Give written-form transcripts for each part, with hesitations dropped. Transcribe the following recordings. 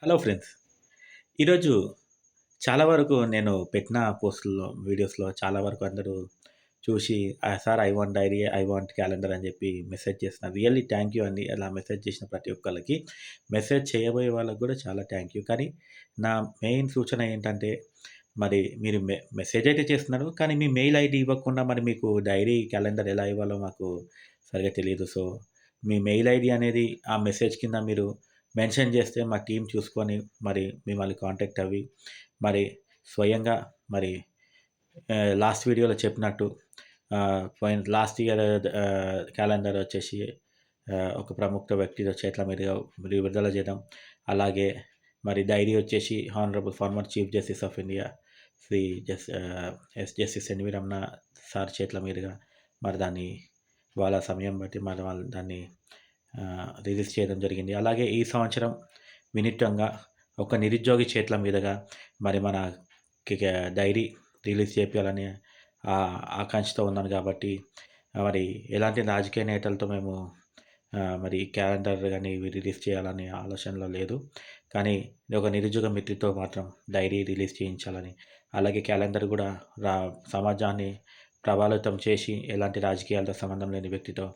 Hello friends. ఈరోజు చాలా వరకు నేను పెట్టిన పోస్టుల్లో, వీడియోస్‌లో చాలా వరకు అందరూ చూసి sir I want diary, I want calendar అని చెప్పి మెసేజ్ చేస్తున్నారు. రియల్లీ థ్యాంక్ యూ అండి. అలా మెసేజ్ చేసిన ప్రతి ఒక్కళ్ళకి. మెసేజ్ చేయబోయే వాళ్ళకి కూడా చాలా థ్యాంక్ యూ. కానీ నా మెయిన్ సూచన ఏంటంటే, మరి మీరు మెసేజ్ అయితే చేస్తున్నారు. కానీ మీ మెయిల్ ఐడీ ఇవ్వకుండా మరి మీకు డైరీ, క్యాలెండర్ ఎలా ఇవ్వాలో మాకు సరిగ్గా తెలీదు. సో, మీ మెయిల్ ఐడీ అనేది ఆ మెసేజ్ కింద మీరు మెన్షన్ చేస్తే మా టీమ్ చూసుకొని మరి మిమ్మల్ని కాంటాక్ట్ అవ్వి, మరి స్వయంగా మరి లాస్ట్ వీడియోలో చెప్పినట్టు పోయిన లాస్ట్ ఇయర్ క్యాలెండర్ వచ్చేసి ఒక ప్రముఖ వ్యక్తి చేతుల మీదుగా విడుదల చేయడం. అలాగే మరి డైరీ వచ్చేసి honourable former chief justice of India Shri justice N V Ramana sir చేతుల మీదుగా మరి దాన్ని వాళ్ళ సమయం బట్టి మరి వాళ్ళు దాన్ని రిలీజ్ చేయడం జరిగింది. అలాగే ఈ సంవత్సరం వినూత్నంగా ఒక నిరుద్యోగి చేతుల మీదుగా మరి మన డైరీ రిలీజ్ చేపియాలని ఆకాంక్షతో ఉన్నాను కాబట్టి, మరి ఎలాంటి రాజకీయ నేతలతో మేము మరి క్యాలెండర్ గాని ఇవి రిలీజ్ చేయాలనే ఆలోచనలో లేదు. కానీ ఒక నిరుద్యోగ మిత్రుడితో మాత్రం డైరీ రిలీజ్ చేయించాలని, అలాగే క్యాలెండర్ కూడా సమాజాన్ని ప్రభావితం చేసి ఎలాంటి రాజకీయాలతో సంబంధం లేని వ్యక్తితో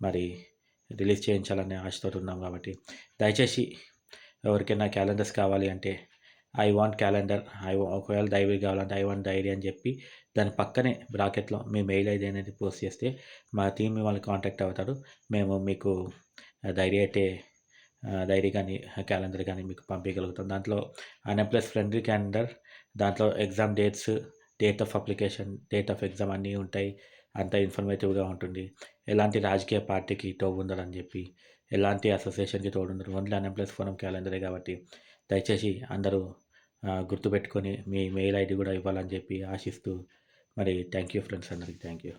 మరి రిలీజ్ చేయించాలనే ఆశతోటి ఉన్నాం కాబట్టి, దయచేసి ఎవరికైనా క్యాలెండర్స్ కావాలి అంటే ఐ వాంట్ క్యాలెండర్, ఒకవేళ డైరీ కావాలంటే ఐ వాంట్ డైరీ అని చెప్పి దాని పక్కనే బ్రాకెట్‌లో మీ మెయిల్ ఐడీ అనేది పోస్ట్ చేస్తే మా టీమ్ మిమ్మల్ని కాంటాక్ట్ అవుతారు. మేము మీకు డైరీ అయితే డైరీ గానీ, క్యాలెండర్ గానీ మీకు పంపియగలుగుతాం. దాంట్లో అన్‌ఎంప్లాయ్స్ ఫ్రెండ్లీ క్యాలెండర్, దాంట్లో exam dates, date of application, date of exam అన్నీ ఉంటాయి. అంతా ఇన్ఫర్మేటివ్‌గా ఉంటుంది. ఎలాంటి రాజకీయ పార్టీకి తోవుండదని చెప్పి, ఎలాంటి అసోసియేషన్‌కి తోడుండరు. ఓన్లీ అన్‌ఎంప్లాయ్స్ ఫోరం క్యాలెండరే కాబట్టి దయచేసి అందరూ గుర్తుపెట్టుకొని మీ మెయిల్ ఐడీ కూడా ఇవ్వాలని చెప్పి ఆశిస్తూ మరి థ్యాంక్ యూ ఫ్రెండ్స్, అందరికి థ్యాంక్ యూ.